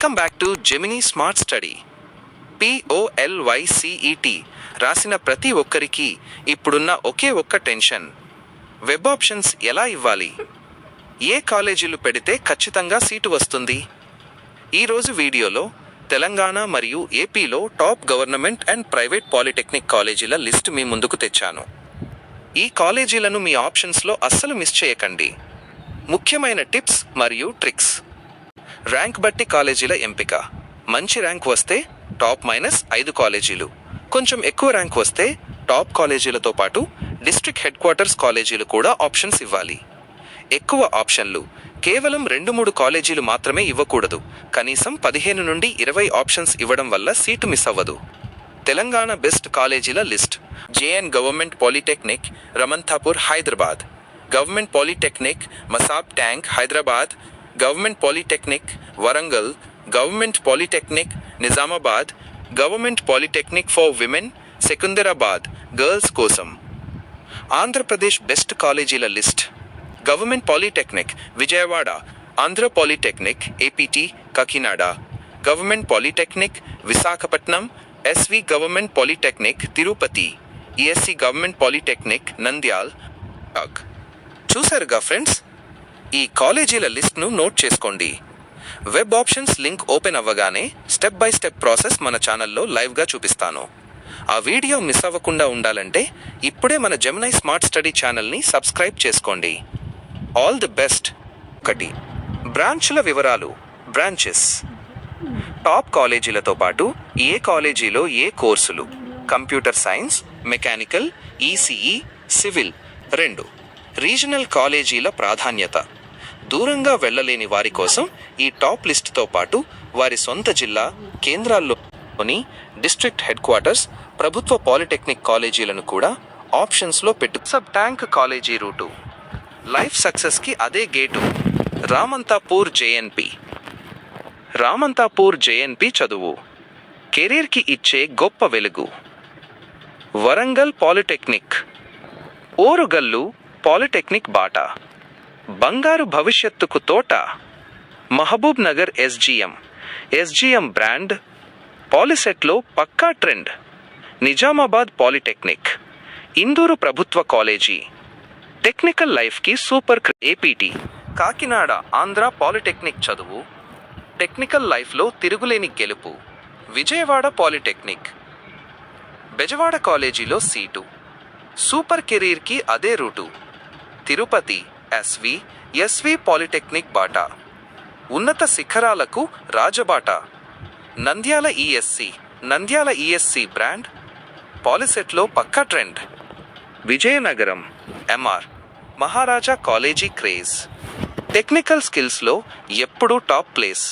Welcome back to Gemini smart study. POLYCET రాసిన ప్రతి ఒక్కరికి ఇప్పుడున్న ఒకే ఒక్క టెన్షన్, వెబ్ ఆప్షన్స్ ఎలా ఇవ్వాలి, ఏ కాలేజీలు పెడితే ఖచ్చితంగా సీటు వస్తుంది. ఈరోజు వీడియోలో తెలంగాణ మరియు ఏపీలో top government and private polytechnic కాలేజీల లిస్ట్ మీ ముందుకు తెచ్చాను. ఈ కాలేజీలను మీ ఆప్షన్స్లో అస్సలు మిస్ చేయకండి. ముఖ్యమైన టిప్స్ మరియు ట్రిక్స్. ర్యాంక్ బట్టి కాలేజీల ఎంపిక. మంచి ర్యాంక్ వస్తే టాప్ -5 కాలేజీలు, కొంచెం ఎక్కువ ర్యాంక్ వస్తే టాప్ కాలేజీలతో పాటు డిస్ట్రిక్ట్ హెడ్ క్వార్టర్స్ కాలేజీలు కూడా ఆప్షన్స్ ఇవ్వాలి. ఎక్కువ ఆప్షన్లు కేవలం 2-3 కాలేజీలు మాత్రమే ఇవ్వకూడదు. కనీసం 15 నుండి 20 ఆప్షన్స్ ఇవ్వడం వల్ల సీటు మిస్ అవ్వదు. తెలంగాణ బెస్ట్ కాలేజీల list. JN government polytechnic, రమంతాపూర్, Hyderabad. Government polytechnic, Masab tank, Hyderabad. Government polytechnic, Warangal. Government polytechnic, Nizamabad. Government polytechnic for women, సెకందరాబాద్, girls కోసం. ఆంధ్రప్రదేశ్ బెస్ట్ కాలేజీల list. Government polytechnic, Vijayawada. Andhra polytechnic, APT, Kakinada. Government polytechnic, Visakhapatnam. SV government polytechnic, Tirupati. ESC government polytechnic, Nandyal. చూసారుగా friends, ఈ కాలేజీల లిస్ట్ను note చేసుకోండి. Web options link open అవ్వగానే step by step process మన ఛానల్లో లైవ్గా చూపిస్తాను. ఆ వీడియో మిస్ అవ్వకుండా ఉండాలంటే ఇప్పుడే మన జెమినీ స్మార్ట్ స్టడీ ఛానల్ని సబ్స్క్రైబ్ చేసుకోండి. All the best. 1. బ్రాంచ్ల వివరాలు. బ్రాంచెస్. టాప్ కాలేజీలతో పాటు ఏ కాలేజీలో ఏ కోర్సులు. Computer science, mechanical, ECE, civil. 2. Regional కాలేజీల ప్రాధాన్యత. దూరంగా వెళ్ళలేని వారి కోసం ఈ టాప్ లిస్ట్తో పాటు వారి సొంత జిల్లా కేంద్రాల్లోని డిస్ట్రిక్ట్ హెడ్ క్వార్టర్స్ ప్రభుత్వ పాలిటెక్నిక్ కాలేజీలను కూడా ఆప్షన్స్లో పెట్టు. సబ్ ట్యాంక్ కాలేజీ రూటు. లైఫ్ సక్సెస్కి అదే gate. Ramanthapur JNP. Ramanthapur JNP చదువు కెరీర్కి ఇచ్చే గొప్ప వెలుగు. వరంగల్ పాలిటెక్నిక్. ఓరుగల్లు పాలిటెక్నిక్ బాట. బంగారు భవిష్యత్తుకు తోట. Mahabubnagar SGM brand. పాలిసెట్లో పక్కా ట్రెండ్. నిజామాబాద్ పాలిటెక్నిక్. ఇందూరు ప్రభుత్వ కాలేజీ. టెక్నికల్ లైఫ్కి super. APT. Kakinada Andhra polytechnic చదువు టెక్నికల్ లైఫ్లో తిరుగులేని గెలుపు. విజయవాడ పాలిటెక్నిక్. బెజవాడ కాలేజీలో సీటు. సూపర్ కెరీర్కి అదే రూటు. తిరుపతి SV పాలిటెక్నిక్ బాట. ఉన్నత శిఖరాలకు రాజబాట. Nandyala ESC brand. పాలిసెట్లో పక్కా trend. Vizianagaram MR Maharaja college craze. Technical స్కిల్స్లో ఎప్పుడూ టాప్ ప్లేస్.